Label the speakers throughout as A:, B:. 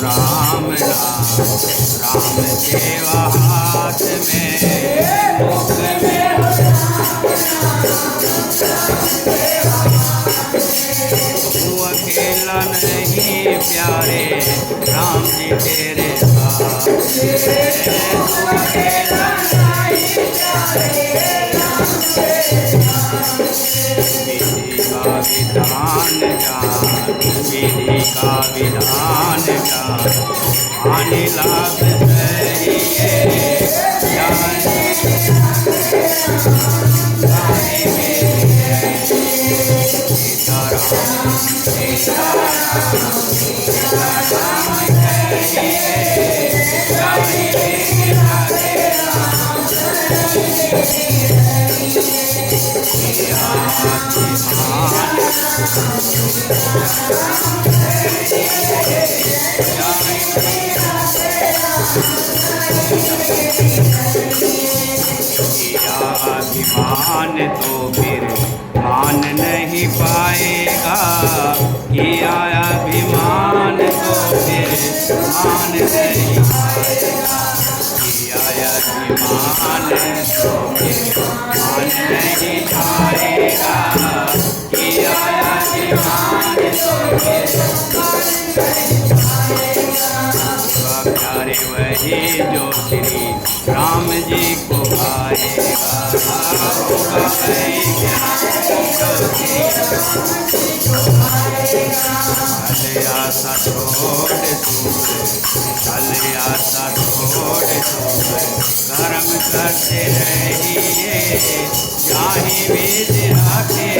A: राम सेवा हाथ में, मुख में तू अकेला नहीं प्यारे, राम जी तेरे साथ। विधि का विधान जान, हानि लाभ सही अभिमान तो फिर मान नहीं पाएगा, किया अभिमान तो फिर मान नहीं पाएगा, किया अभिमान तो फिर मान नहीं पाएगा, किया अभिमान तो फिर प्यारे वही जो श्री राम जी को भाएगा, आशा छोड़ चल आशा छोड़ कर्म करते रहिए, जाहि वेद राखे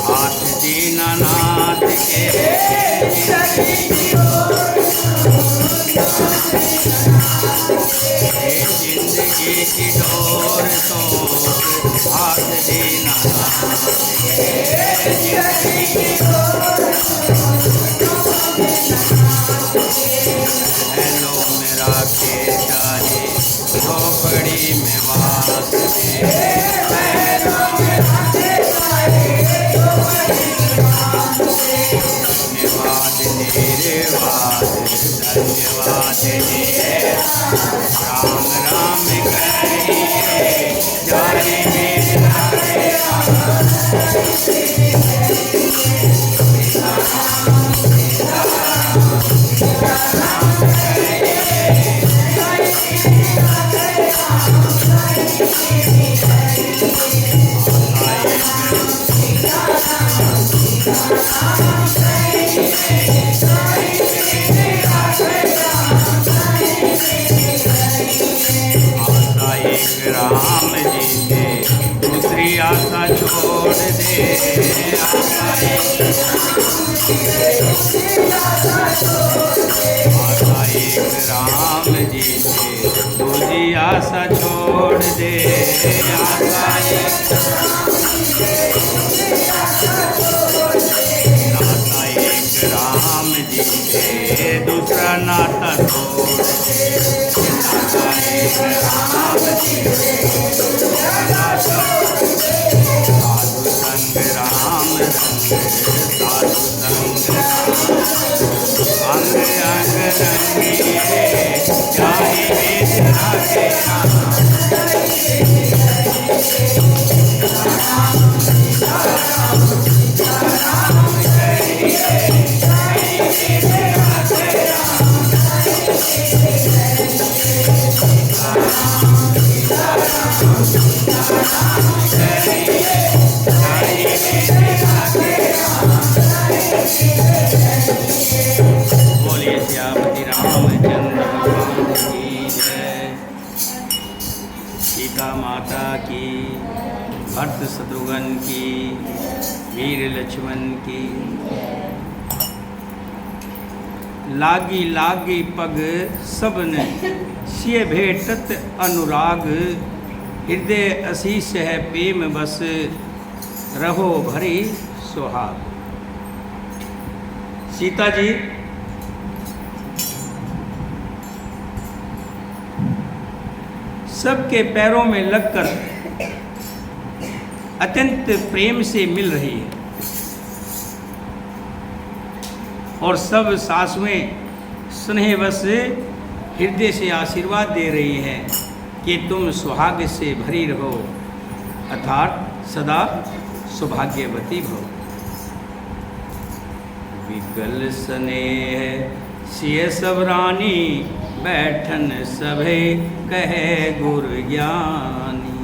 A: हाथ दीनानाथ के, जिंदगी की डोर तो हाथ दीनानाथ के, हेलो मेरा के चाहे झोपड़ी में वास धन्यवाद राम राम कहिए, जाहि वेद राखे राम जी से दूसरी आशा छोड़ दे, आशा एक राम जी से दूसरी आशा छोड़ दे, आशा एक राम जी से दूसरा नाता छोड़ दे, राम जी साधु संग राम साधु संग अंग अंग रंगिए, जाहि वेद राखे बोलिए श्यामती रामचंद्र भगवान की जय। सीता माता की, भरत शत्रुघ्न की, वीर लक्ष्मण की। लागी लागी पग सबने सिय भेटत अनुराग, हृदय असीस है प्रेम बस, रहो भरी सुहाग। सीता जी सबके पैरों में लगकर अत्यंत प्रेम से मिल रही है और सब सासुएं स्नेहवश हृदय से आशीर्वाद दे रही हैं कि तुम सुहाग से भरी रहो, अर्थात सदा सौभाग्यवती भव। विकल स्नेह सिय सब रानी, बैठन सभे कहे गुरु ज्ञानी।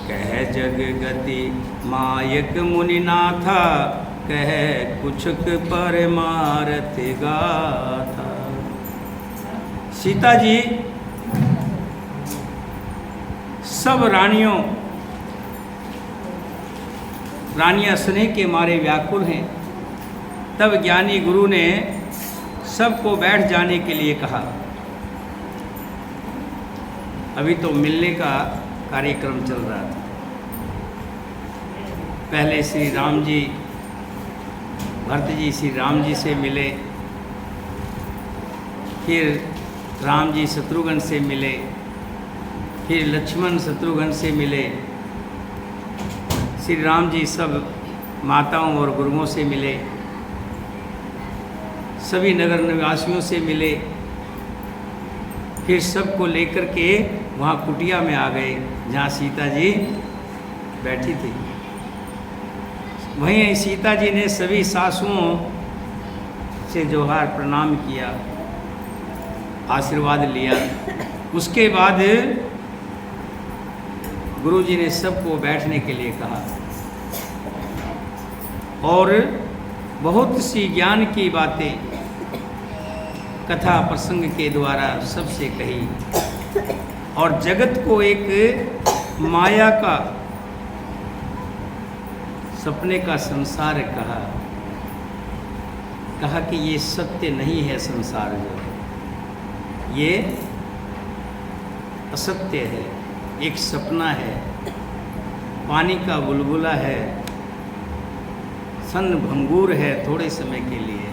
A: कह जग गति मायक मुनिनाथा, कह कुछुक परमारथ गाथा। सीता जी सब रानियां स्नेह के मारे व्याकुल हैं। तब ज्ञानी गुरु ने सबको बैठ जाने के लिए कहा। अभी तो मिलने का कार्यक्रम चल रहा था। पहले श्री राम जी, भरत जी श्री राम जी से मिले, फिर राम जी शत्रुघ्न से मिले, फिर लक्ष्मण शत्रुघ्न से मिले, श्री राम जी सब माताओं और गुरुओं से मिले, सभी नगर निवासियों से मिले, फिर सबको लेकर के वहाँ कुटिया में आ गए जहाँ सीता जी बैठी थी। वहीं सीता जी ने सभी सासुओं से जोहार प्रणाम किया, आशीर्वाद लिया। उसके बाद गुरु जी ने सबको बैठने के लिए कहा और बहुत सी ज्ञान की बातें कथा प्रसंग के द्वारा सबसे कही और जगत को एक माया का, सपने का संसार कहा कि ये सत्य नहीं है। संसार जो है ये असत्य है, एक सपना है, पानी का बुलबुला है, सन भंगूर है, थोड़े समय के लिए।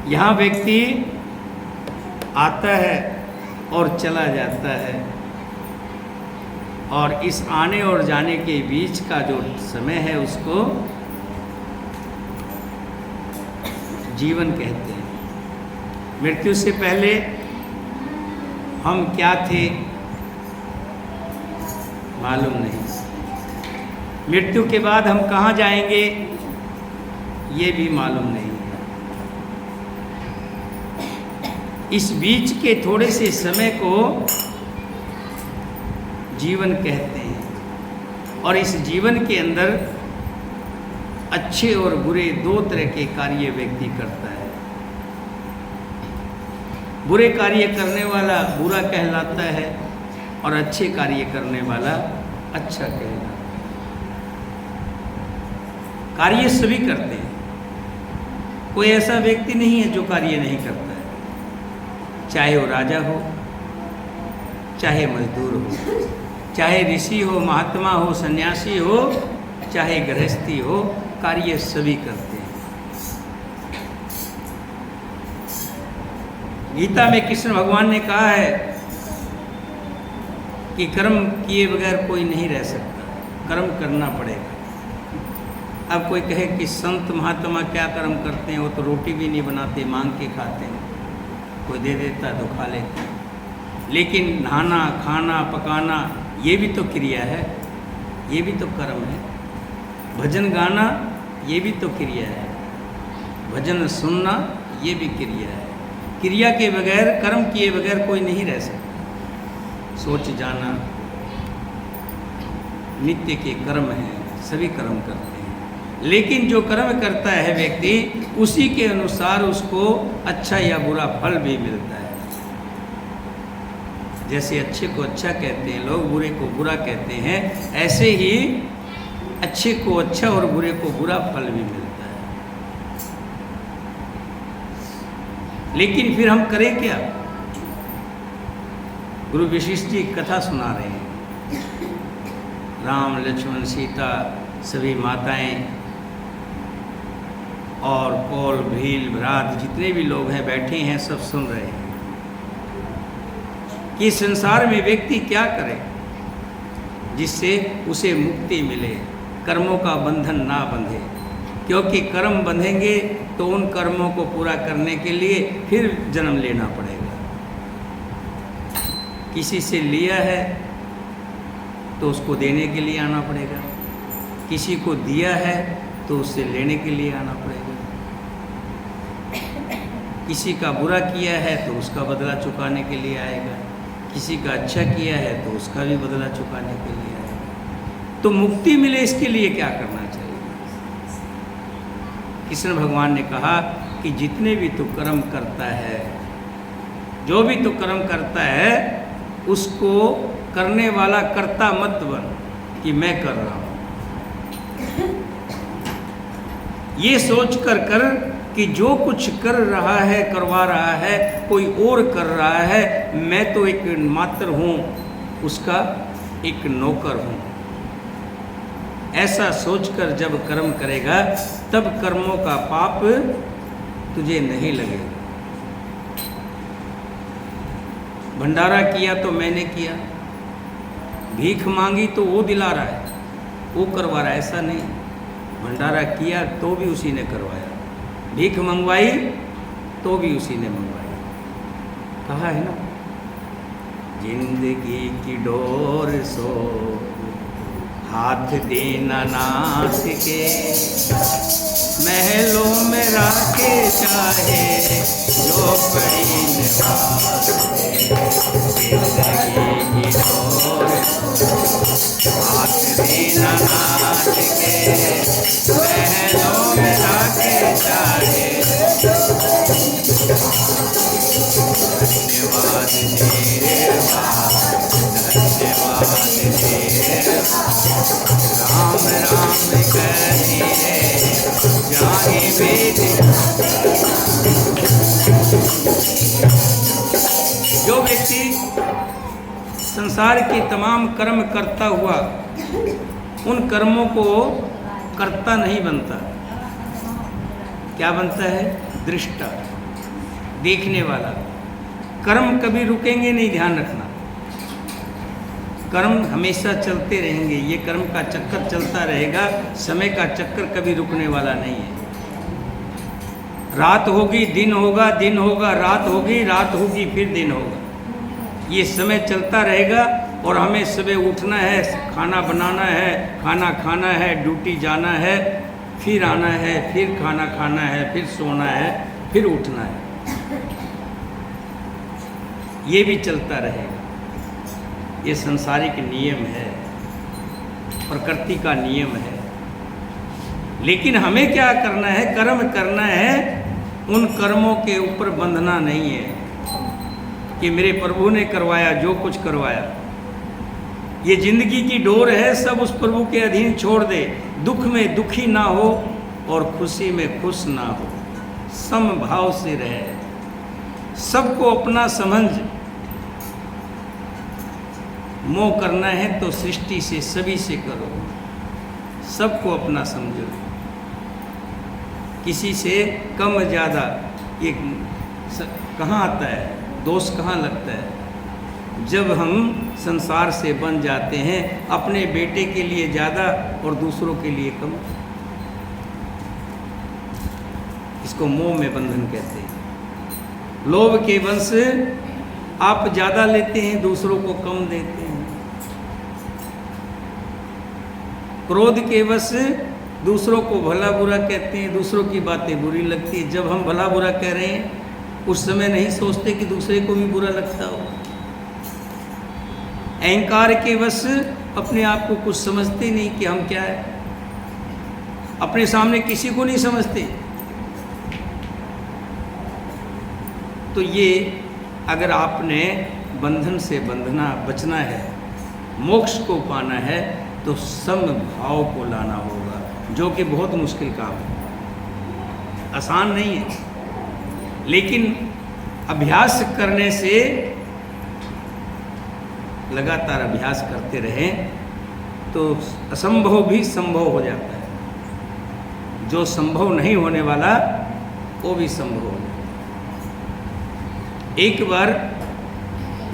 A: यहाँ व्यक्ति आता है और चला जाता है और इस आने और जाने के बीच का जो समय है उसको जीवन कहते हैं। मृत्यु से पहले हम क्या थे मालूम नहीं, मृत्यु के बाद हम कहाँ जाएंगे ये भी मालूम नहीं। इस बीच के थोड़े से समय को जीवन कहते हैं और इस जीवन के अंदर अच्छे और बुरे दो तरह के कार्य व्यक्ति करता है। बुरे कार्य करने वाला बुरा कहलाता है और अच्छे कार्य करने वाला अच्छा कहलाता है। कार्य सभी करते हैं, कोई ऐसा व्यक्ति नहीं है जो कार्य नहीं करता है, चाहे वो राजा हो, चाहे मजदूर हो, चाहे ऋषि हो, महात्मा हो, सन्यासी हो, चाहे गृहस्थी हो, कार्य सभी करते हैं। गीता में कृष्ण भगवान ने कहा है कि कर्म किए बगैर कोई नहीं रह सकता, कर्म करना पड़ेगा। अब कोई कहे कि संत महात्मा क्या कर्म करते हैं, वो तो रोटी भी नहीं बनाते, मांग के खाते हैं, कोई दे देता तो खा लेते हैं। लेकिन नहाना, खाना, पकाना ये भी तो क्रिया है, ये भी तो कर्म है। भजन गाना ये भी तो क्रिया है, भजन सुनना ये भी क्रिया है। क्रिया के बगैर, कर्म किए बगैर कोई नहीं रह सकता। सोच जाना नित्य के कर्म हैं, सभी कर्म करते हैं। लेकिन जो कर्म करता है व्यक्ति, उसी के अनुसार उसको अच्छा या बुरा फल भी मिलता है। जैसे अच्छे को अच्छा कहते हैं लोग, बुरे को बुरा कहते हैं, ऐसे ही अच्छे को अच्छा और बुरे को बुरा फल भी मिलता है। लेकिन फिर हम करें क्या? गुरु वशिष्ठ जी कथा सुना रहे हैं। राम लक्ष्मण सीता सभी माताएं और कौल भील भ्रात जितने भी लोग हैं बैठे हैं, सब सुन रहे हैं कि संसार में व्यक्ति क्या करे जिससे उसे मुक्ति मिले, कर्मों का बंधन ना बंधे। क्योंकि कर्म बंधेंगे तो उन कर्मों को पूरा करने के लिए फिर जन्म लेना पड़ेगा। किसी से लिया है तो उसको देने के लिए आना पड़ेगा, किसी को दिया है तो उससे लेने के लिए आना पड़ेगा, किसी का बुरा किया है तो उसका बदला चुकाने के लिए आएगा, किसी का अच्छा किया है तो उसका भी बदला चुकाने के लिए आएगा। तो मुक्ति मिले इसके लिए क्या करना चाहिए? कृष्ण भगवान ने कहा कि जितने भी तू कर्म करता है, जो भी तू कर्म करता है, उसको करने वाला कर्ता मत बन कि मैं कर रहा हूँ। ये सोच कर कर कि जो कुछ कर रहा है, करवा रहा है, कोई और कर रहा है, मैं तो एक मात्र हूँ, उसका एक नौकर हूँ। ऐसा सोचकर जब कर्म करेगा तब कर्मों का पाप तुझे नहीं लगेगा। भंडारा किया तो मैंने किया, भीख मांगी तो वो दिला रहा है, वो करवा रहा है, ऐसा नहीं। भंडारा किया तो भी उसी ने करवाया, भीख मंगवाई तो भी उसी ने मंगवाई। कहा है ना, जिंदगी की डोर सो हाथ देना नाथ के, महलों में राखे चाहे जो पड़ी जिंदगी की डोर हाथ देना नाथ के, महलों में राखे चाहे। धन्यवाद तेरे धन्यवाद तेरे राम राम कहिए जाहि वेद। जो व्यक्ति संसार के तमाम कर्म करता हुआ उन कर्मों को करता नहीं बनता, क्या बनता है? दृष्टा, देखने वाला। कर्म कभी रुकेंगे नहीं, ध्यान रखना। कर्म हमेशा चलते रहेंगे, ये कर्म का चक्कर चलता रहेगा, समय का चक्कर कभी रुकने वाला नहीं है। रात होगी दिन होगा, दिन होगा रात होगी, रात होगी फिर दिन होगा। ये समय चलता रहेगा और हमें सुबह उठना है, खाना बनाना है, खाना खाना है, ड्यूटी जाना है, फिर आना है, फिर खाना खाना है, फिर सोना है, फिर उठना है। ये भी चलता रहेगा। ये संसारिक नियम है, प्रकृति का नियम है। लेकिन हमें क्या करना है? कर्म करना है, उन कर्मों के ऊपर बंधना नहीं है कि मेरे प्रभु ने करवाया जो कुछ करवाया। ये जिंदगी की डोर है, सब उस प्रभु के अधीन छोड़ दे। दुख में दुखी ना हो और खुशी में खुश ना हो, सम भाव से रहे, सबको अपना समझ। मोह करना है तो सृष्टि से, सभी से करो, सबको अपना समझो, किसी से कम ज़्यादा ये कहाँ आता है? दोष कहाँ लगता है? जब हम संसार से बन जाते हैं, अपने बेटे के लिए ज़्यादा और दूसरों के लिए कम। इसको मोह में बंधन कहते हैं। लोभ के वश आप ज़्यादा लेते हैं, दूसरों को कम देते हैं। क्रोध के वश दूसरों को भला बुरा कहते हैं, दूसरों की बातें बुरी लगती है। जब हम भला बुरा कह रहे हैं उस समय नहीं सोचते कि दूसरे को भी बुरा लगता हो। अहंकार के वश अपने आप को कुछ समझते नहीं कि हम क्या है, अपने सामने किसी को नहीं समझते। तो ये अगर आपने बंधन से बचना है, मोक्ष को पाना है, तो समभाव को लाना होगा, जो कि बहुत मुश्किल काम है, आसान नहीं है। लेकिन अभ्यास करने से लगातार अभ्यास करते रहें तो असंभव भी संभव हो जाता है। जो संभव नहीं होने वाला वो भी संभव हो जाता है। एक बार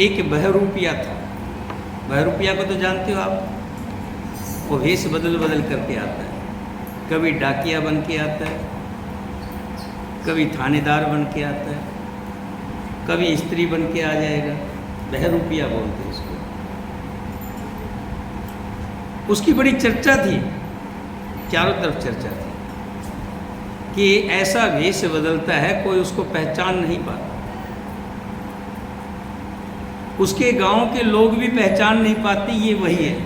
A: एक बहरूपिया था। बहरूपिया को तो जानते हो आप, वो वेश बदल बदल करके आता है। कभी डाकिया बन के आता है, कभी थानेदार बन के आता है, कभी स्त्री बन के आ जाएगा। बहरूपिया बोलते हैं इसको। उसकी बड़ी चर्चा थी, चारों तरफ चर्चा थी कि ऐसा वेश बदलता है, कोई उसको पहचान नहीं पाता। उसके गांव के लोग भी पहचान नहीं पाते ये वही है।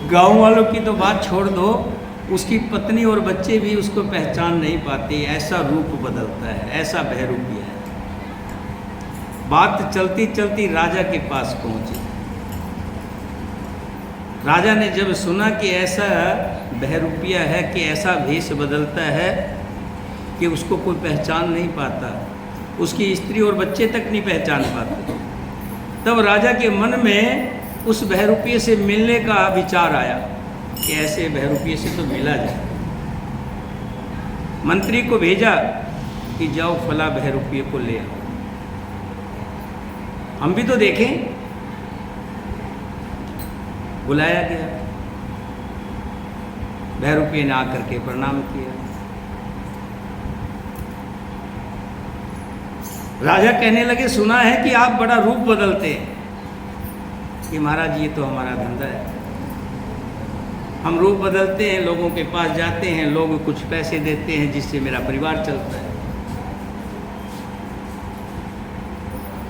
A: गांव वालों की तो बात छोड़ दो, उसकी पत्नी और बच्चे भी उसको पहचान नहीं पाते। ऐसा रूप बदलता है, ऐसा बहरूपिया है। बात चलती चलती राजा के पास पहुंची। राजा ने जब सुना कि ऐसा बहरूपिया है, कि ऐसा भेष बदलता है कि उसको कोई पहचान नहीं पाता, उसकी स्त्री और बच्चे तक नहीं पहचान पाते, तब राजा के मन में उस बहरूपिये से मिलने का विचार आया कि ऐसे बहरूपिये से तो मिला जाए। मंत्री को भेजा कि जाओ फला बहरूपिये को ले आओ, हम भी तो देखें। बुलाया गया, बहरूपिये ने आकर के प्रणाम किया। राजा कहने लगे, सुना है कि आप बड़ा रूप बदलते हैं। कि महाराज ये तो हमारा धंधा है, हम रूप बदलते हैं, लोगों के पास जाते हैं, लोग कुछ पैसे देते हैं जिससे मेरा परिवार चलता है।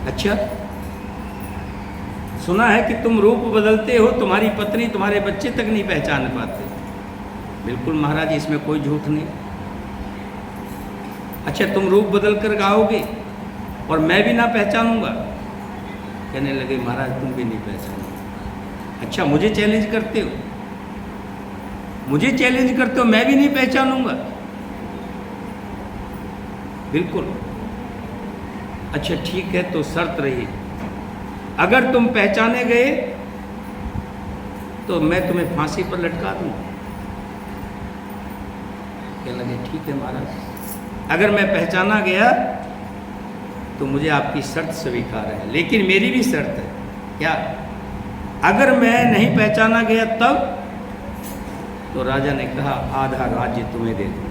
A: अच्छा, सुना है कि तुम रूप बदलते हो, तुम्हारी पत्नी तुम्हारे बच्चे तक नहीं पहचान पाते। बिल्कुल महाराज, इसमें कोई झूठ नहीं। अच्छा, तुम रूप बदल कर गाओगे और मैं भी ना पहचानूंगा? कहने लगे, महाराज तुम भी नहीं पहचानोगे। अच्छा, मुझे चैलेंज करते हो? मुझे चैलेंज करते हो, मैं भी नहीं पहचानूंगा? बिल्कुल। अच्छा ठीक है, तो शर्त रही, अगर तुम पहचाने गए तो मैं तुम्हें फांसी पर लटका दूंगा। कहने लगे, ठीक है महाराज, अगर मैं पहचाना गया तो मुझे आपकी शर्त स्वीकार है, लेकिन मेरी भी शर्त है। क्या? अगर मैं नहीं पहचाना गया तब? तो राजा ने कहा, आधा राज्य तुम्हें दे दूं,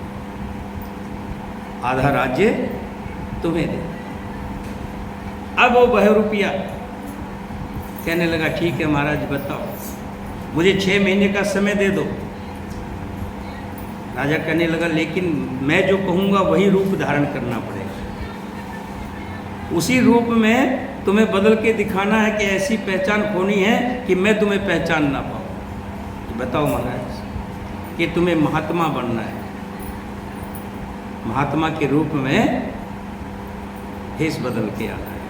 A: आधा राज्य तुम्हें दे। अब वो बहरूपिया कहने लगा, ठीक है महाराज बताओ, मुझे 6 महीने का समय दे दो। राजा कहने लगा, लेकिन मैं जो कहूँगा वही रूप धारण करना पड़ेगा, उसी रूप में तुम्हें बदल के दिखाना है कि ऐसी पहचान खोनी है कि मैं तुम्हें पहचान ना पाऊँ। तो बताओ महाराज, कि तुम्हें महात्मा बनना है, महात्मा के रूप में भेष बदल के आना है।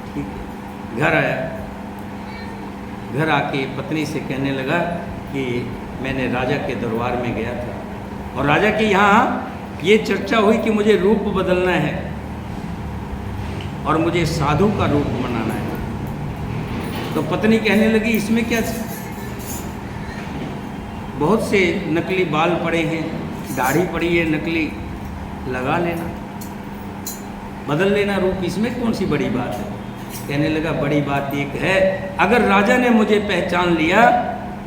A: ठीक है। घर आया, घर आके पत्नी से कहने लगा कि मैंने राजा के दरबार में गया था और राजा के यहाँ ये चर्चा हुई कि मुझे रूप बदलना है और मुझे साधु का रूप बनाना है। तो पत्नी कहने लगी, इसमें क्या, बहुत से नकली बाल पड़े हैं, दाढ़ी पड़ी है नकली, लगा लेना, बदल लेना रूप, इसमें कौन सी बड़ी बात है? कहने लगा, बड़ी बात एक है, अगर राजा ने मुझे पहचान लिया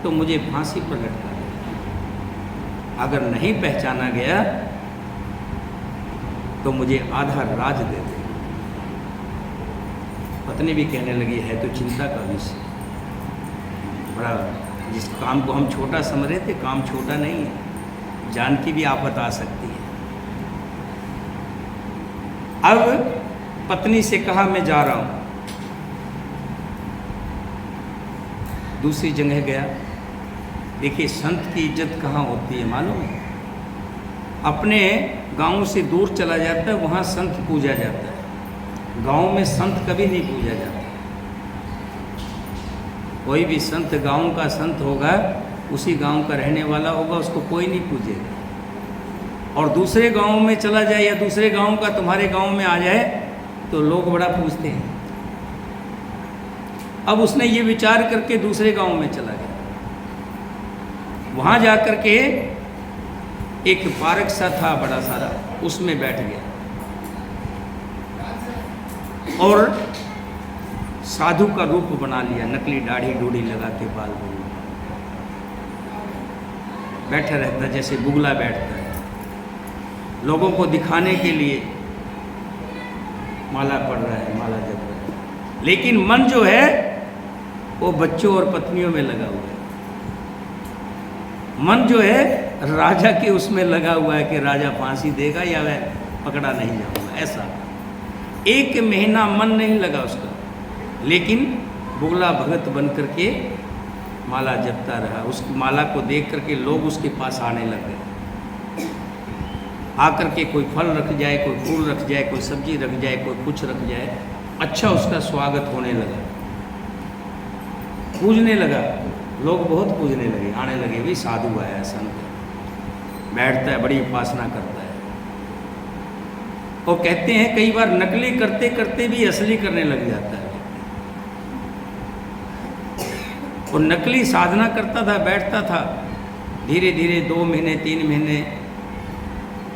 A: तो मुझे फांसी पर लटका देगा, अगर नहीं पहचाना गया तो मुझे आधा राज दे दे। पत्नी भी कहने लगी, है तो चिंता का विषय, बड़ा, जिस काम को हम छोटा समझ रहे थे, काम छोटा नहीं है, जान की भी आफत आ सकती है। अब पत्नी से कहा, मैं जा रहा हूँ, दूसरी जगह गया। देखिए संत की इज्जत कहाँ होती है मालूम है? अपने गांव से दूर चला जाता है, वहाँ संत पूजा जाता है, गांव में संत कभी नहीं पूजा जाता। कोई भी संत गांव का संत होगा, उसी गांव का रहने वाला होगा, उसको कोई नहीं पूजेगा। और दूसरे गांव में चला जाए या दूसरे गांव का तुम्हारे गांव में आ जाए तो लोग बड़ा पूछते हैं, अब उसने ये विचार करके दूसरे गांव में चला गया। वहाँ जा कर के एक पार्क सा था बड़ा सारा, उसमें बैठ गया और साधु का रूप बना लिया, नकली दाढ़ी डूढ़ी लगा के बाल बूल बैठा रहता जैसे बुगला बैठता है, लोगों को दिखाने के लिए माला पढ़ रहा है, माला जप रहा है, लेकिन मन जो है वो बच्चों और पत्नियों में लगा हुआ है। मन जो है राजा के उसमें लगा हुआ है कि राजा फांसी देगा या वह पकड़ा नहीं जाऊंगा, ऐसा। 1 महीना मन नहीं लगा उसका, लेकिन बुगला भगत बन करके माला जपता रहा। उस माला को देख करके लोग उसके पास आने लग गए। आकर के कोई फल रख जाए, कोई फूल रख जाए, कोई सब्जी रख जाए, कोई कुछ रख जाए, अच्छा उसका स्वागत होने लगा, पूजने लगा, लोग बहुत पूजने लगे, आने लगे, भी साधु आया, संत बैठता है, बड़ी उपासना करता है। वो कहते हैं कई बार नकली करते करते भी असली करने लग जाता है। वो नकली साधना करता था, बैठता था, धीरे धीरे 2 महीने 3 महीने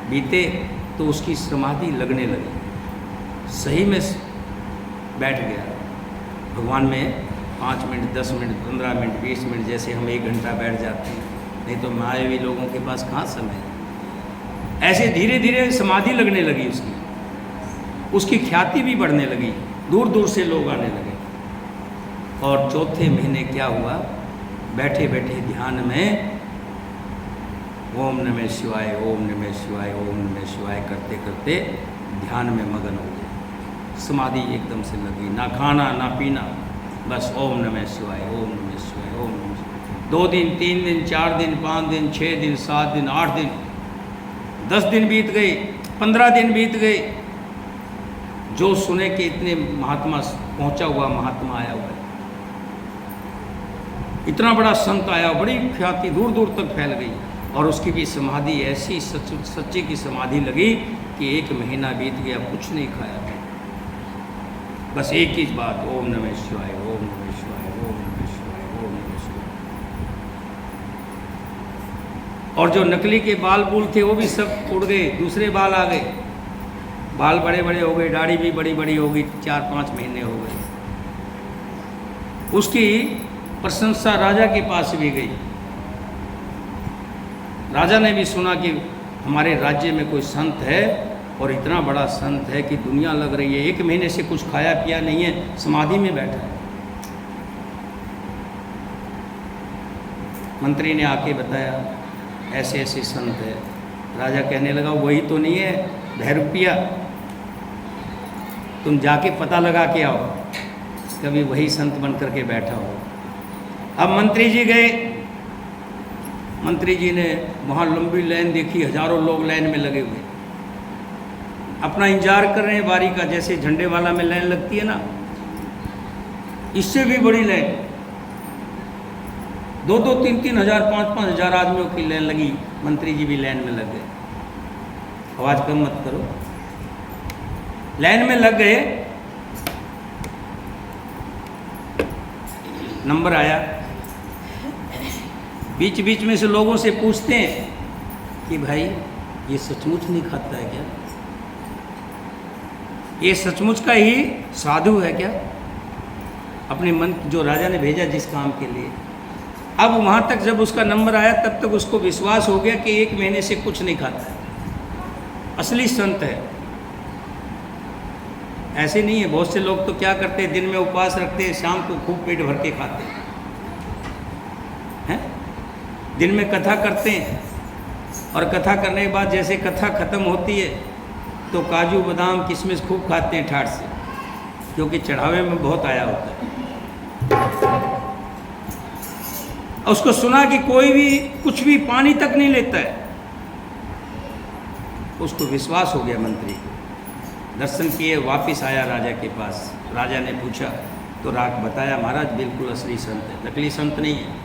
A: बीते तो उसकी समाधि लगने लगी, सही में बैठ गया भगवान में। 5 मिनट 10 मिनट 15 मिनट 20 मिनट जैसे हम 1 घंटा बैठ जाते हैं, नहीं तो मायावी लोगों के पास कहाँ समय है। ऐसे धीरे धीरे समाधि लगने लगी उसकी ख्याति भी बढ़ने लगी, दूर दूर से लोग आने लगे। और चौथे महीने क्या हुआ, बैठे बैठे ध्यान में ओम नमः शिवाय, ओम नमः शिवाय, ओम नमः शिवाय करते करते ध्यान में मगन हो गए। समाधि एकदम से लगी, ना खाना ना पीना, बस ओम नमः शिवाय, ओम नमः शिवाय, ओम नमः शिवाय। 2 दिन 3 दिन 4 दिन 5 दिन 6 दिन 7 दिन 8 दिन 10 दिन बीत गए, 15 दिन बीत गए। जो सुने कि इतने महात्मा पहुंचा हुआ महात्मा आया हुआ है, इतना बड़ा संत आया, बड़ी ख्याति दूर दूर तक फैल गई। और उसकी भी समाधि ऐसी सच्चे की समाधि लगी कि 1 महीना बीत गया, कुछ नहीं खाया, बस एक ही बात, ओम नमः शिवाय, ओम नमः शिवाय, ओम नमः शिवाय, ओम नमः शिवाय। और जो नकली के बाल बूल थे वो भी सब उड़ गए, दूसरे बाल आ गए, बाल बड़े बड़े हो गए, दाढ़ी भी बड़ी बड़ी हो गई, 4-5 महीने हो गए। उसकी प्रशंसा राजा के पास भी गई। राजा ने भी सुना कि हमारे राज्य में कोई संत है और इतना बड़ा संत है कि दुनिया लग रही है, 1 महीने से कुछ खाया पिया नहीं है, समाधि में बैठा है। मंत्री ने आके बताया ऐसे ऐसे संत है। राजा कहने लगा वही तो नहीं है, 10 रुपया तुम जाके पता लगा के आओ, कभी वही संत बन करके बैठा हो। अब मंत्री जी गए, मंत्री जी ने वहाँ लंबी लाइन देखी, हजारों लोग लाइन में लगे हुए, अपना इंतजार कर रहे हैं बारी का, जैसे झंडे वाला में लाइन लगती है ना, इससे भी बड़ी लाइन, 2-2 3-3 हज़ार 5-5 हज़ार आदमियों की लाइन लगी। मंत्री जी भी लाइन में लग गए, आवाज़ कम मत करो, लाइन में लग गए। नंबर आया, बीच बीच में से लोगों से पूछते हैं कि भाई ये सचमुच नहीं खाता है क्या, ये सचमुच का ही साधु है क्या, अपने मन जो राजा ने भेजा जिस काम के लिए। अब वहाँ तक जब उसका नंबर आया तब तक उसको विश्वास हो गया कि 1 महीने से कुछ नहीं खाता है, असली संत है। ऐसे नहीं है, बहुत से लोग तो क्या करते हैं, दिन में उपवास रखते हैं, शाम को खूब पेट भर के खाते हैं, दिन में कथा करते हैं और कथा करने के बाद जैसे कथा खत्म होती है तो काजू बादाम किशमिश खूब खाते हैं ठाठ से, क्योंकि चढ़ावे में बहुत आया होता है। उसको सुना कि कोई भी कुछ भी पानी तक नहीं लेता है, उसको विश्वास हो गया। मंत्री दर्शन किए, वापस आया राजा के पास। राजा ने पूछा तो राग बताया, महाराज बिल्कुल असली संत है, नकली संत नहीं है,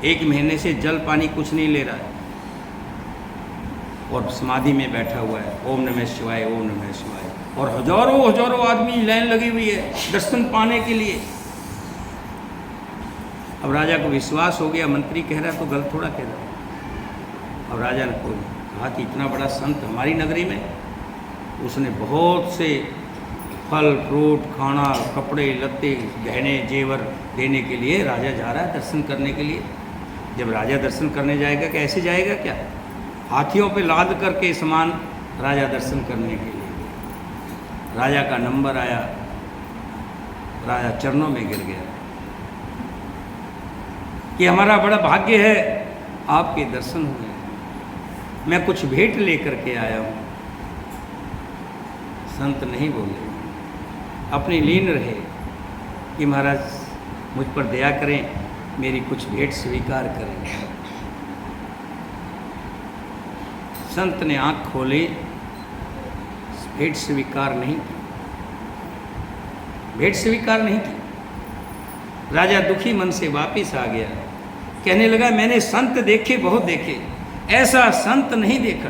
A: 1 महीने से जल पानी कुछ नहीं ले रहा है, और समाधि में बैठा हुआ है, ओम नमः शिवाय, ओम नमः शिवाय, और हजारों हजारों आदमी लाइन लगी हुई है दर्शन पाने के लिए। अब राजा को विश्वास हो गया, मंत्री कह रहा तो गलत थोड़ा कह रहा। अब राजा ने कहा कि इतना बड़ा संत हमारी नगरी में, उसने बहुत से फल फ्रूट, खाना, कपड़े लत्ते, गहने जेवर देने के लिए राजा जा रहा है दर्शन करने के लिए। जब राजा दर्शन करने जाएगा कैसे जाएगा, क्या हाथियों पे लाद करके सामान राजा दर्शन करने के लिए। राजा का नंबर आया, राजा चरणों में गिर गया कि हमारा बड़ा भाग्य है आपके दर्शन हुए, मैं कुछ भेंट लेकर के आया हूँ। संत नहीं बोले, अपनी लीन रहे कि महाराज मुझ पर दया करें, मेरी कुछ भेंट स्वीकार करें। संत ने आंख खोली, भेंट स्वीकार नहीं की, भेंट स्वीकार नहीं की। राजा दुखी मन से वापिस आ गया, कहने लगा मैंने संत देखे, बहुत देखे, ऐसा संत नहीं देखा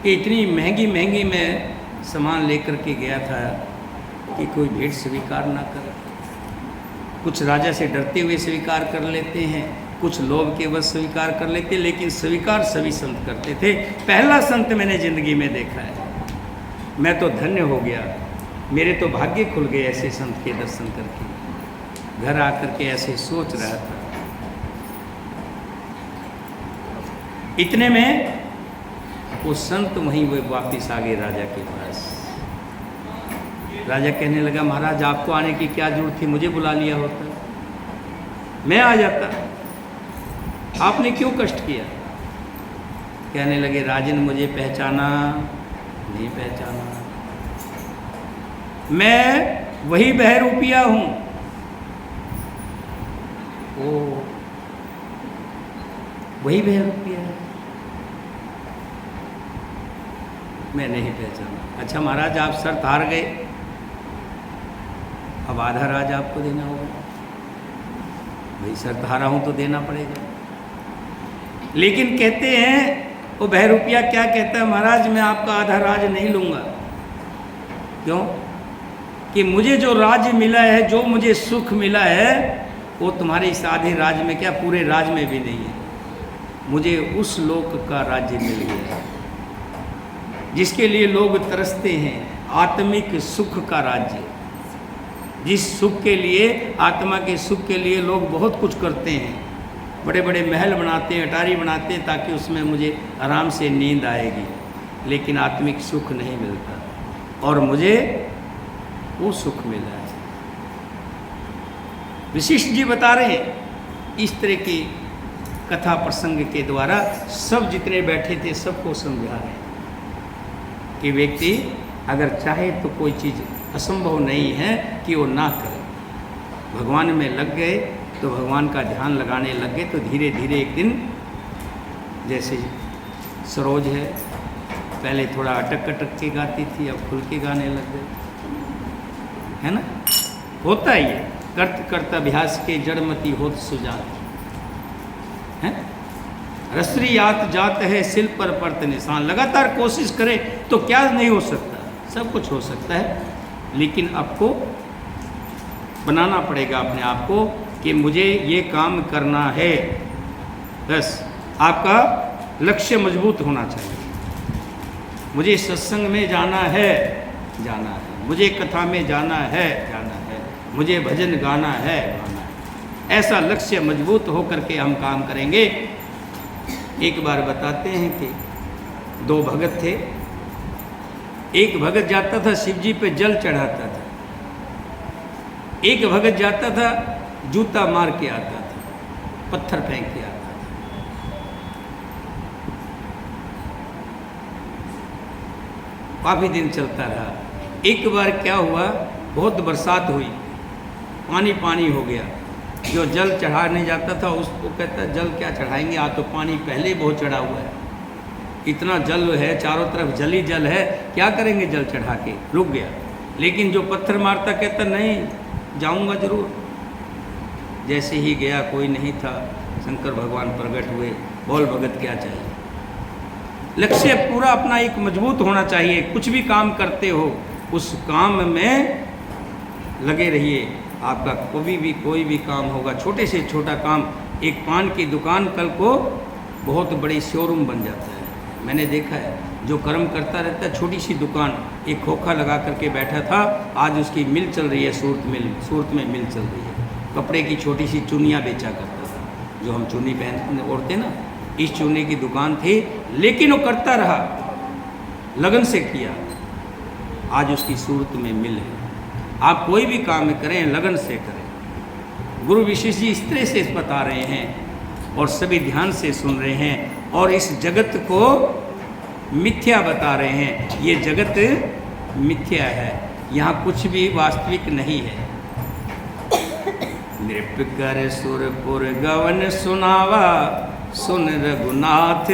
A: कि इतनी महंगी महंगी मैं सामान लेकर के गया था कि कोई भेंट स्वीकार ना करे। कुछ राजा से डरते हुए स्वीकार कर लेते हैं, कुछ लोभ के वश स्वीकार कर लेते, लेकिन स्वीकार सभी संत करते थे। पहला संत मैंने जिंदगी में देखा है, मैं तो धन्य हो गया, मेरे तो भाग्य खुल गए ऐसे संत के दर्शन करके। घर आकर के ऐसे सोच रहा था। इतने में वो संत वहीं वो वापिस आ गए राजा के पास। राजा कहने लगा महाराज आपको आने की क्या जरूरत थी, मुझे बुला लिया होता, मैं आ जाता, आपने क्यों कष्ट किया। कहने लगे राजन मुझे पहचाना नहीं पहचाना, मैं वही बहरूपिया हूँ। ओ वही बहरूपिया है, मैं नहीं पहचाना। अच्छा महाराज आप शर्त हार गए, अब आधा राज आपको देना होगा। भाई शर्त हारा हूँ तो देना पड़ेगा। लेकिन कहते हैं वो बहरूपिया क्या कहता है, महाराज मैं आपका आधा राज नहीं लूँगा। क्यों? कि मुझे जो राज्य मिला है, जो मुझे सुख मिला है, वो तुम्हारे इस आधे राज्य में क्या पूरे राज्य में भी नहीं है। मुझे उस लोक का राज्य मिल गया जिसके लिए लोग तरसते हैं, आत्मिक सुख का राज्य। जिस सुख के लिए, आत्मा के सुख के लिए लोग बहुत कुछ करते हैं, बड़े बड़े महल बनाते हैं, अटारी बनाते हैं ताकि उसमें मुझे आराम से नींद आएगी, लेकिन आत्मिक सुख नहीं मिलता। और मुझे वो सुख मिला है। वशिष्ठ जी बता रहे हैं, इस तरह की कथा प्रसंग के द्वारा सब जितने बैठे थे सबको समझा रहे हैं कि व्यक्ति अगर चाहे तो कोई चीज़ असंभव नहीं है कि वो ना करे। भगवान में लग गए तो भगवान का ध्यान लगाने लग गए तो धीरे धीरे एक दिन, जैसे सरोज है पहले थोड़ा अटक अटक के गाती थी, अब खुल के गाने लग गए, है ना। होता ही है, करत करत अभ्यास के जड़मती होत सुजात है। रसरी आत जात है सिल पर परत निशान। लगातार कोशिश करे तो क्या नहीं हो सकता, सब कुछ हो सकता है, लेकिन आपको बनाना पड़ेगा अपने आप को कि मुझे ये काम करना है। बस आपका लक्ष्य मजबूत होना चाहिए। मुझे सत्संग में जाना है, जाना है, मुझे कथा में जाना है, जाना है, मुझे भजन गाना है, गाना है। ऐसा लक्ष्य मजबूत होकर के हम काम करेंगे। एक बार बताते हैं कि दो भगत थे। एक भगत जाता था शिव जी पे जल चढ़ाता था, एक भगत जाता था जूता मार के आता था, पत्थर फेंक के आता था। काफी दिन चलता रहा। एक बार क्या हुआ, बहुत बरसात हुई, पानी पानी हो गया। जो जल चढ़ाने जाता था उसको कहता जल क्या चढ़ाएंगे, आज तो पानी पहले ही बहुत चढ़ा हुआ है, इतना जल है, चारों तरफ जल ही जल है, क्या करेंगे जल चढ़ा के। रुक गया। लेकिन जो पत्थर मारता कहता नहीं जाऊंगा जरूर। जैसे ही गया कोई नहीं था, शंकर भगवान प्रकट हुए, बोल भगत क्या चाहिए। लक्ष्य पूरा अपना एक मजबूत होना चाहिए। कुछ भी काम करते हो उस काम में लगे रहिए। आपका कोई भी काम होगा, छोटे से छोटा काम, एक पान की दुकान कल को बहुत बड़ी शोरूम बन जाता है। मैंने देखा है, जो कर्म करता रहता है, छोटी सी दुकान, एक खोखा लगा करके बैठा था, आज उसकी मिल चल रही है, सूरत में मिल चल रही है। कपड़े की छोटी सी चुनियाँ बेचा करता था, जो हम चुन्नी पहन ओढ़ते ना, इस चुन्नी की दुकान थी, लेकिन वो करता रहा, लगन से किया, आज उसकी सूरत में मिल है। आप कोई भी काम करें लगन से करें। गुरु विशेष जी इस तरह से बता रहे हैं और सभी ध्यान से सुन रहे हैं और इस जगत को मिथ्या बता रहे हैं। ये जगत मिथ्या है, यहाँ कुछ भी वास्तविक नहीं है। नृप कर सुरपुर गवन सुनावा, सुन रघुनाथ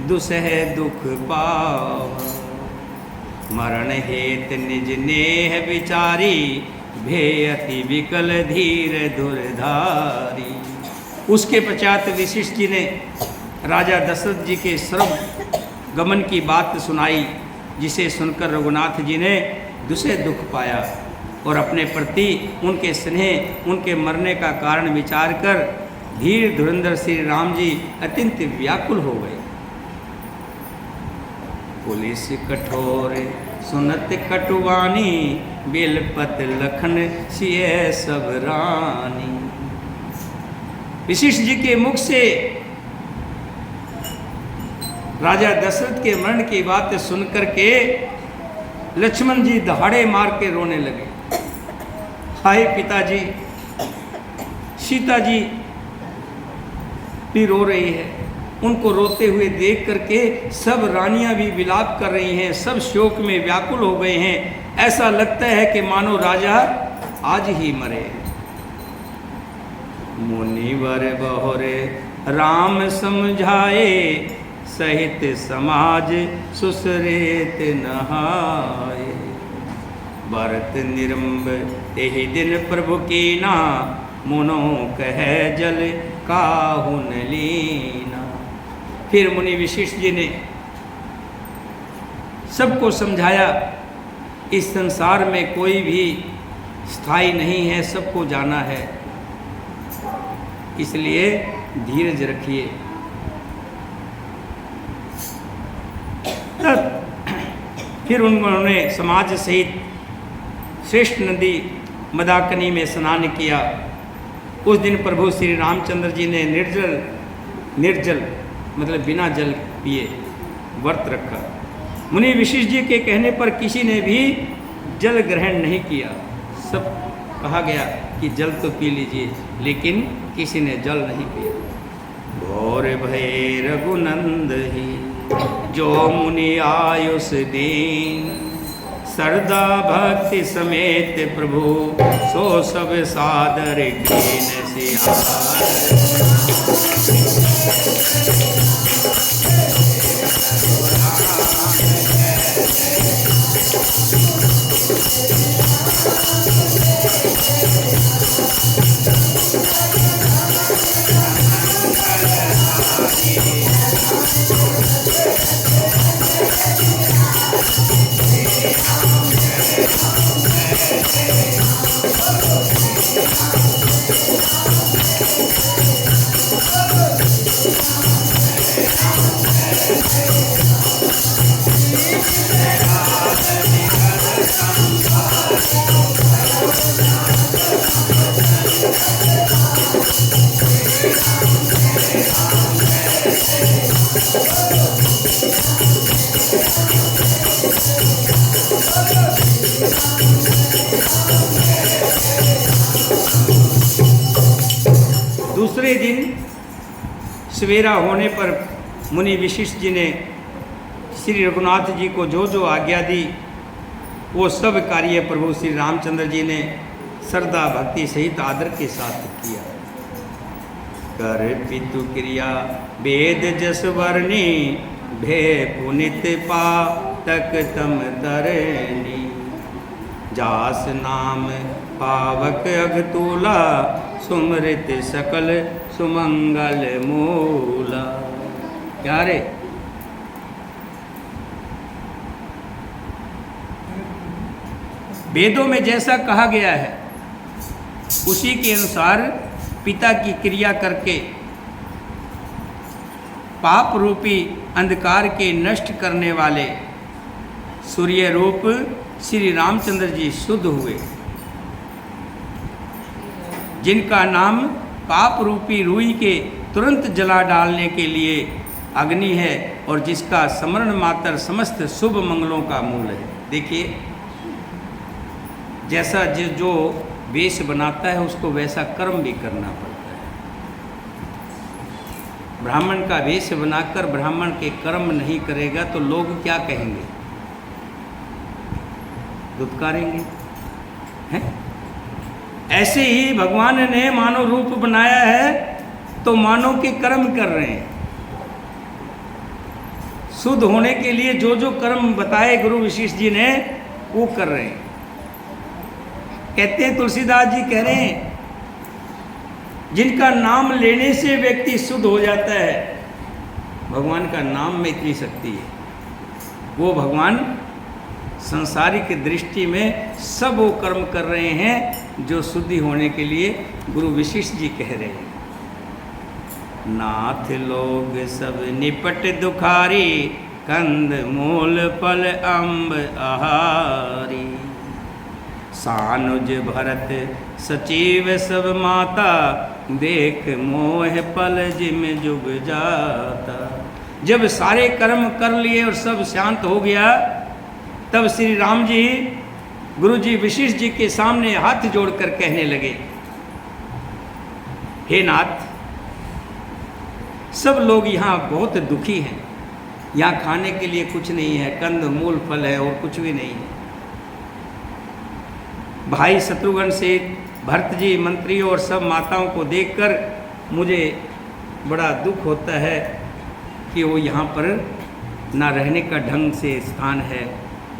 A: दुसह दुख पावा। मरण हेत निज नेह विचारी, भेयति विकल धीर दुर्धारी। उसके पश्चात वशिष्ठ जी ने राजा दशरथ जी के सर्व गमन की बात सुनाई, जिसे सुनकर रघुनाथ जी ने दुसह दुख पाया और अपने प्रति उनके स्नेह, उनके मरने का कारण विचार कर धीर धुरंधर श्री राम जी अत्यंत व्याकुल हो गए। पुलिस कठोर सुनत कटुवानी, बेलपत लखन सिय सब रानी। वशिष्ठ जी के मुख से राजा दशरथ के मरण की बात सुनकर के लक्ष्मण जी दहाड़े मार के रोने लगे। हाय पिताजी, सीता जी भी रो रही है। उनको रोते हुए देख करके सब रानियां भी विलाप कर रही हैं, सब शोक में व्याकुल हो गए हैं। ऐसा लगता है कि मानो राजा आज ही मरे। मुनिवर बहुरे राम समझाए, सहित समाज सुसरेत नहाए। भरत निरंब तेहि दिन प्रभु कीना, मुनो कह जल काहुन लीना। फिर मुनि वशिष्ठ जी ने सबको समझाया, इस संसार में कोई भी स्थायी नहीं है, सबको जाना है, इसलिए धीरज रखिए। फिर उन्होंने समाज सहित श्रेष्ठ नदी मदाकिनी में स्नान किया। उस दिन प्रभु श्री रामचंद्र जी ने निर्जल मतलब बिना जल पिए व्रत रखा। मुनि वशिष्ठ जी के कहने पर किसी ने भी जल ग्रहण नहीं किया। सब कहा गया कि जल तो पी लीजिए, लेकिन किसी ने जल नहीं पिया। घोर भय रघुनंद ही, जो मुनि आयुष दीन। सरदा भक्ति समेत प्रभु, सो सब सादर दीन सियार। दूसरे दिन सवेरा होने पर मुनि वशिष्ठ जी ने श्री रघुनाथ जी को जो जो आज्ञा दी, वो सब कार्य प्रभु श्री रामचंद्र जी ने श्रद्धा भक्ति सहित आदर के साथ किया। कर पितु क्रिया वेद जस वर्णी, भे पुनित पा तक तम तरणी। जास नाम पावक अघतूला, सुमृत सकल सुमंगल मूला। क्या रे? वेदों में जैसा कहा गया है उसी के अनुसार पिता की क्रिया करके पाप रूपी अंधकार के नष्ट करने वाले सूर्य रूप श्री रामचंद्र जी शुद्ध हुए, जिनका नाम पाप रूपी रुई के तुरंत जला डालने के लिए अग्नि है और जिसका स्मरण मात्र समस्त शुभ मंगलों का मूल है। देखिए, जैसा जो वेश बनाता है उसको वैसा कर्म भी करना पड़ता है। ब्राह्मण का वेश बनाकर ब्राह्मण के कर्म नहीं करेगा तो लोग क्या कहेंगे? दुत्कारेंगे, हैं? ऐसे ही भगवान ने मानव रूप बनाया है तो मानव के कर्म कर रहे हैं। शुद्ध होने के लिए जो जो कर्म बताए गुरु वशिष्ठ जी ने वो कर रहे हैं। कहते हैं, तुलसीदास जी कह रहे हैं, जिनका नाम लेने से व्यक्ति शुद्ध हो जाता है। भगवान का नाम में इतनी शक्ति है, वो भगवान संसारिक दृष्टि में सब वो कर्म कर रहे हैं जो शुद्धि होने के लिए गुरु वशिष्ठ जी कह रहे हैं। नाथ लोग सब निपट दुखारी, कंद मूल फल अम्ब आहारी। सानुज भरत सचिव सब माता, देख मोह पल जिम जुग जाता। जब सारे कर्म कर लिए और सब शांत हो गया, तब श्री राम जी गुरु जी वशिष्ठ जी के सामने हाथ जोड़कर कहने लगे, हे नाथ, सब लोग यहाँ बहुत दुखी हैं। यहाँ खाने के लिए कुछ नहीं है, कंद मूल फल है और कुछ भी नहीं है। भाई शत्रुघ्न से भरत जी, मंत्रियों और सब माताओं को देखकर मुझे बड़ा दुख होता है कि वो यहाँ पर ना रहने का ढंग से स्थान है,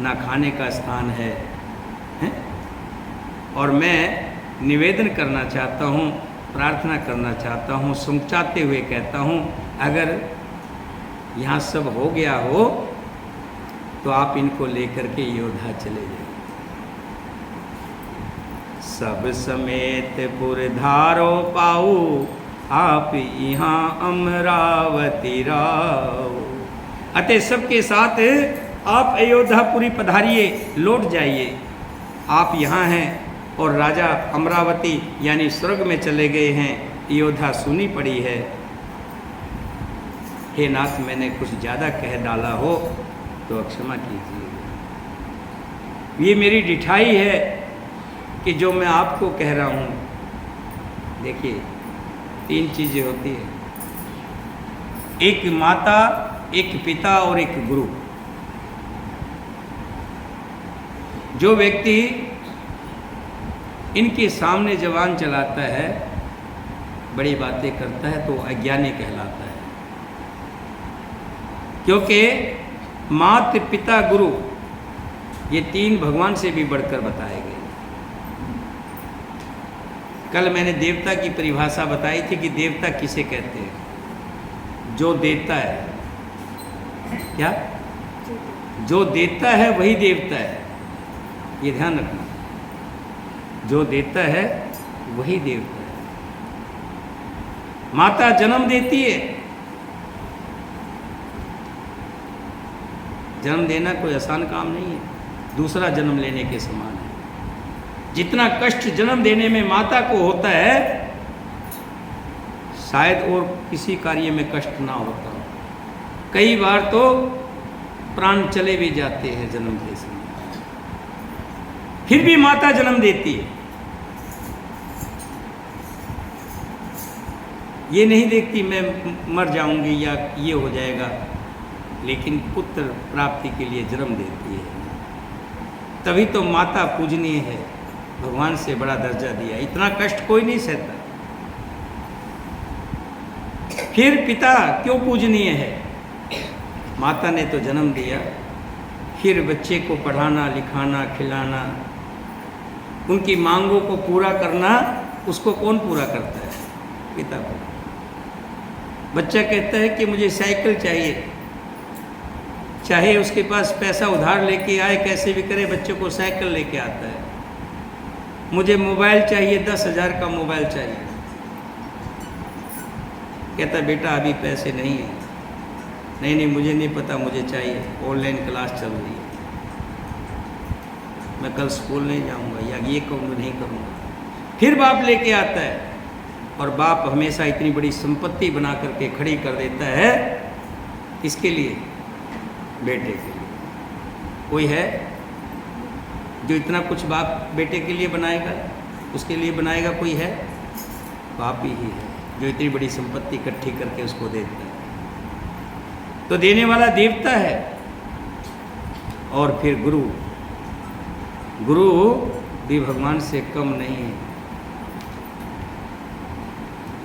A: ना खाने का स्थान है, हैं? और मैं निवेदन करना चाहता हूँ, प्रार्थना करना चाहता हूँ, समझाते हुए कहता हूँ, अगर यहाँ सब हो गया हो तो आप इनको लेकर के योद्धा चले जाए। सब समेत पुर धारो पाऊ, आप यहाँ अमरावती राव। अतः सबके साथ आप अयोध्यापुरी पधारिए, लौट जाइए। आप यहाँ हैं और राजा अमरावती यानी स्वर्ग में चले गए हैं, अयोध्या सुनी पड़ी है। हे नाथ, मैंने कुछ ज़्यादा कह डाला हो तो क्षमा कीजिए। ये मेरी ढिठाई है कि जो मैं आपको कह रहा हूँ। देखिए, 3 चीज़ें होती हैं, एक माता, एक पिता और एक गुरु। जो व्यक्ति इनके सामने जबान चलाता है, बड़ी बातें करता है, तो अज्ञानी कहलाता है। क्योंकि माता, पिता, गुरु ये 3 भगवान से भी बढ़कर बताए गए। कल मैंने देवता की परिभाषा बताई थी कि देवता किसे कहते हैं? जो देता है। क्या? जो देता है वही देवता है, ये ध्यान रखना। जो देता है वही देवता है। माता जन्म देती है। जन्म देना कोई आसान काम नहीं है, दूसरा जन्म लेने के समान है। जितना कष्ट जन्म देने में माता को होता है, शायद और किसी कार्य में कष्ट ना होता हो। कई बार तो प्राण चले भी जाते हैं जन्म के समय, फिर भी माता जन्म देती है। ये नहीं देखती मैं मर जाऊंगी या ये हो जाएगा, लेकिन पुत्र प्राप्ति के लिए जन्म देती है। तभी तो माता पूजनीय है, भगवान से बड़ा दर्जा दिया। इतना कष्ट कोई नहीं सहता। फिर पिता क्यों पूजनीय है? माता ने तो जन्म दिया, फिर बच्चे को पढ़ाना, लिखाना, खिलाना, उनकी मांगों को पूरा करना, उसको कौन पूरा करता है? पिता को। बच्चा कहता है कि मुझे साइकिल चाहिए, चाहे उसके पास पैसा उधार लेके आए, कैसे भी करे बच्चे को साइकिल लेके आता है। मुझे मोबाइल चाहिए, 10,000 का मोबाइल चाहिए। कहता बेटा अभी पैसे नहीं हैं। नहीं मुझे नहीं पता, मुझे चाहिए, ऑनलाइन क्लास चल रही है, मैं कल स्कूल नहीं जाऊंगा, या ये कहूँगा नहीं करूँगा। फिर बाप लेके आता है, और बाप हमेशा इतनी बड़ी संपत्ति बना करके खड़ी कर देता है। किसके लिए? बेटे के लिए। कोई है जो इतना कुछ बाप बेटे के लिए बनाएगा, उसके लिए बनाएगा? कोई है? बाप ही है जो इतनी बड़ी संपत्ति इकट्ठी करके उसको देता है। तो देने वाला देवता है। और फिर गुरु भी भगवान से कम नहीं है।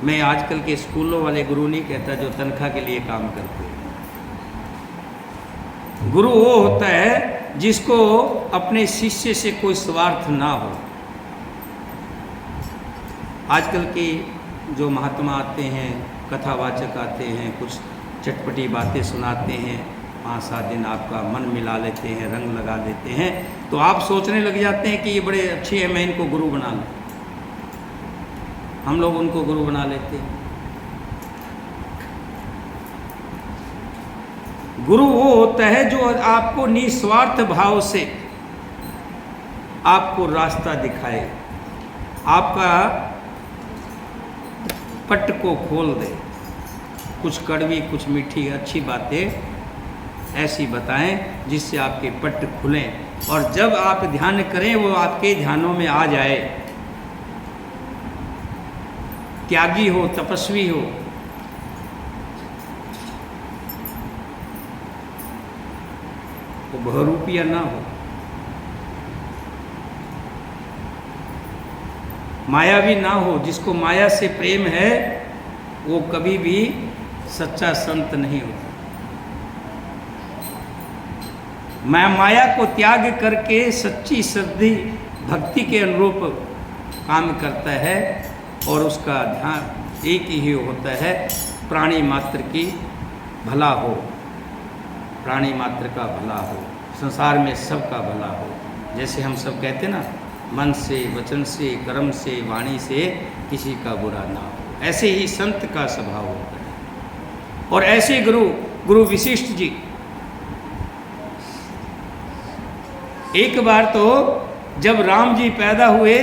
A: मैं आजकल के स्कूलों वाले गुरु नहीं कहता जो तनख्वाह के लिए काम करते हैं। गुरु वो होता है जिसको अपने शिष्य से कोई स्वार्थ ना हो। आजकल के जो महात्मा आते हैं, कथावाचक आते हैं, कुछ चटपटी बातें सुनाते हैं, 5-7 दिन आपका मन मिला लेते हैं, रंग लगा देते हैं, तो आप सोचने लग जाते हैं कि ये बड़े अच्छे हैं, मैं इनको गुरु बना लूँ। हम लोग उनको गुरु बना लेते हैं। गुरु वो होता है जो आपको निस्वार्थ भाव से आपको रास्ता दिखाए, आपका पट को खोल दे, कुछ कड़वी कुछ मीठी अच्छी बातें ऐसी बताएं जिससे आपके पट खुलें, और जब आप ध्यान करें वो आपके ध्यानों में आ जाए। त्यागी हो, तपस्वी हो, वो बहुरूपिया ना हो, मायावी ना हो। जिसको माया से प्रेम है वो कभी भी सच्चा संत नहीं होता। माया को त्याग करके सच्ची श्रद्धि भक्ति के अनुरूप काम करता है, और उसका ध्यान एक ही होता है, प्राणी मात्र की भला हो, प्राणी मात्र का भला हो, संसार में सबका भला हो। जैसे हम सब कहते ना, मन से, वचन से, कर्म से, वाणी से किसी का बुरा ना हो। ऐसे ही संत का स्वभाव होता है। और ऐसे गुरु वशिष्ठ जी, एक बार तो जब राम जी पैदा हुए,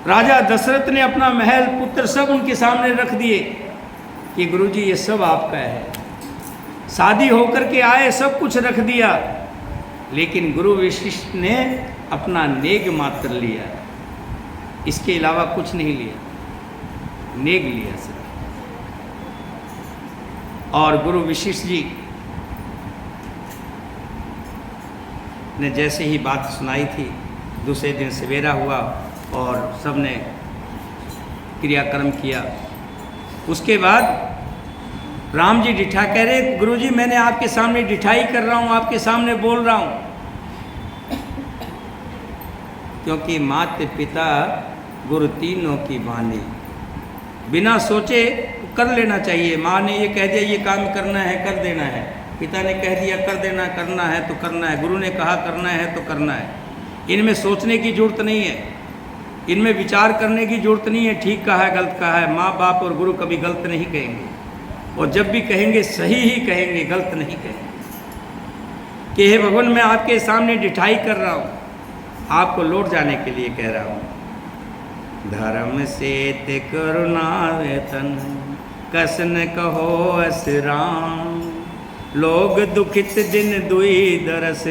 A: राजा दशरथ ने अपना महल, पुत्र सब उनके सामने रख दिए कि गुरुजी ये सब आपका है। शादी होकर के आए, सब कुछ रख दिया, लेकिन गुरु वशिष्ठ ने अपना नेग मात्र लिया, इसके अलावा कुछ नहीं लिया, नेग लिया सिर्फ। और गुरु वशिष्ठ जी ने जैसे ही बात सुनाई थी, दूसरे दिन सवेरा हुआ और सबने क्रियाक्रम किया। उसके बाद राम जी डिठा कह रहे, गुरुजी मैंने आपके सामने डिठाई कर रहा हूँ, आपके सामने बोल रहा हूँ, क्योंकि माता पिता गुरु तीनों की वाणी, बिना सोचे कर लेना चाहिए। माँ ने ये कह दिया ये काम करना है, कर देना है। पिता ने कह दिया कर देना, करना है तो करना है। गुरु ने कहा करना है तो करना है। इनमें सोचने की जरूरत नहीं है, इनमें विचार करने की जरूरत नहीं है, ठीक कहा है गलत कहा है। माँ बाप और गुरु कभी गलत नहीं कहेंगे, और जब भी कहेंगे सही ही कहेंगे, गलत नहीं कहेंगे कि हे भगवान मैं आपके सामने डिठाई कर रहा हूँ, आपको लौट जाने के लिए कह रहा हूँ। धर्म से ते करुणा वेतन कसन कहो असराम, लोग दुखित दिन दुई दरस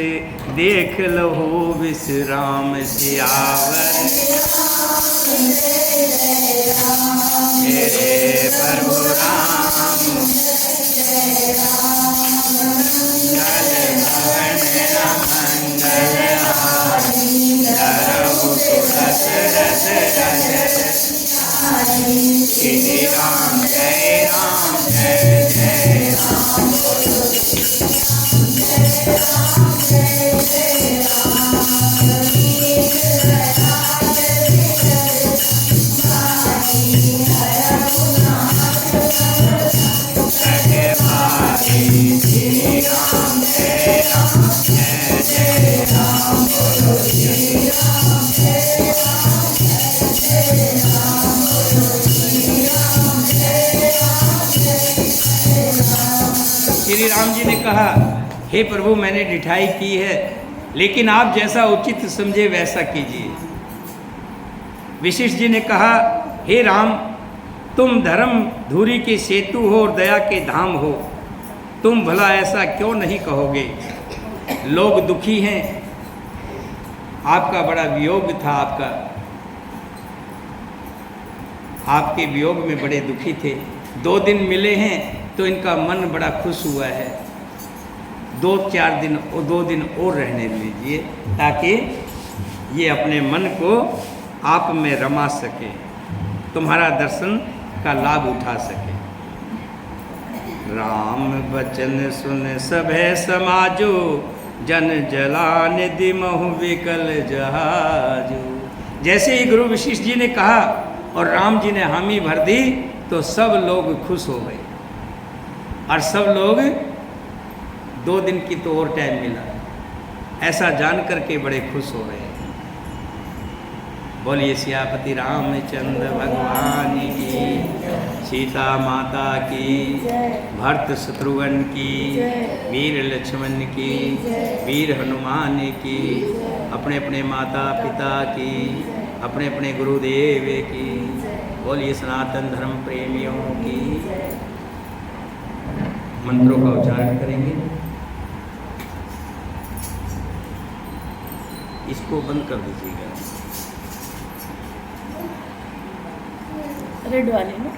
A: देख लहो विश्राम। सियावर मेरे प्रभु राम, जल भवन मंगल हारी, धरहु तुलस रस श्री राम जय राम जय जय राम। श्री राम जी ने कहा, हे प्रभु मैंने ढिठाई की है, लेकिन आप जैसा उचित समझे वैसा कीजिए। वशिष्ठ जी ने कहा, हे राम तुम धर्म धुरी के सेतु हो और दया के धाम हो, तुम भला ऐसा क्यों नहीं कहोगे? लोग दुखी हैं, आपका बड़ा वियोग था, आपके वियोग में बड़े दुखी थे। 2 दिन मिले हैं तो इनका मन बड़ा खुश हुआ है। 2-4 दिन और 2 दिन और रहने दीजिए, ताकि ये अपने मन को आप में रमा सके, तुम्हारा दर्शन का लाभ उठा सके। राम बचन सुन सभे समाजो, जन जलान दिमहु विकल जहाजो। जैसे ही गुरु वशिष्ठ जी ने कहा और राम जी ने हामी भर दी, तो सब लोग खुश हो गए और सब लोग 2 दिन की तो और टाइम मिला, ऐसा जान करके बड़े खुश हो गए। बोलिए सियापति रामचंद्र भगवान की, सीता माता की, भरत शत्रुघ्न की, वीर लक्ष्मण की, वीर हनुमान की, अपने अपने माता पिता की, अपने अपने गुरुदेव की। बोलिए सनातन धर्म प्रेमियों की। मंत्रों का उच्चारण करेंगे। इसको बंद कर दीजिएगा।
B: रेड वाले में